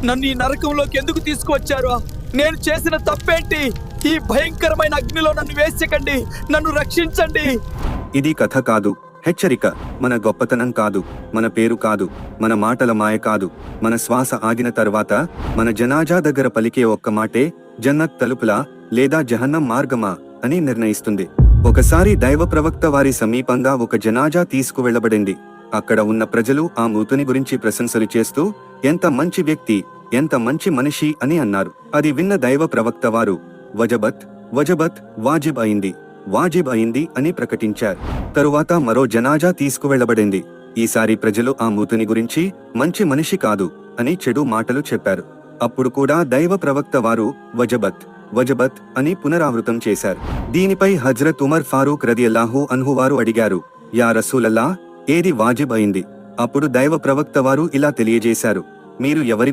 నన్ను ఈ నరకంలోకి ఎందుకు తీసుకువచ్చారు? నేను చేసిన తప్పేంటి? ఈ భయంకరమైన అగ్నిలో నన్ను వేసేకండి, నన్ను రక్షించండి. ఇది కథ కాదు, హెచ్చరిక. మన గొప్పతనం కాదు, మన పేరు కాదు, మన మాటల మాయ కాదు, మన శ్వాస ఆగిన తర్వాత మన జనాజా దగ్గర పలికే ఒక్క మాటే జన్నత్ తలుపులా లేదా జహన్నం మార్గమా అని నిర్ణయిస్తుంది. ఒకసారి దైవ ప్రవక్త వారి సమీపంగా ఒక జనాజా తీసుకువెళ్లబడింది. అక్కడ ఉన్న ప్రజలు ఆ మృతుని గురించి ప్రశంసలు చేస్తూ ఎంత మంచి వ్యక్తి, ఎంత మంచి మనిషి అని అన్నారు. అది విన్న దైవ ప్రవక్త వారు వజబత్ వజబత్ వాజిబ్ అయింది, వాజిబ్ అయింది అని ప్రకటించారు. తరువాత మరో జనాజా తీసుకువెళ్లబడింది. ఈసారి ప్రజలు ఆ మృతుని గురించి మంచి మనిషి కాదు అని చెడు మాటలు చెప్పారు. అప్పుడు కూడా దైవ ప్రవక్త వారు వజబత్ వజబత్ అని పునరావృతం చేశారు. దీనిపై హజ్రత్ ఉమర్ ఫారూక్ రదియల్లాహు అన్హు వారు అడిగారు, యా రసూలల్లా, ఏది వాజిబ్ అయింది? అప్పుడు దైవ ప్రవక్త వారు ఇలా తెలియజేశారు, మీరు ఎవరి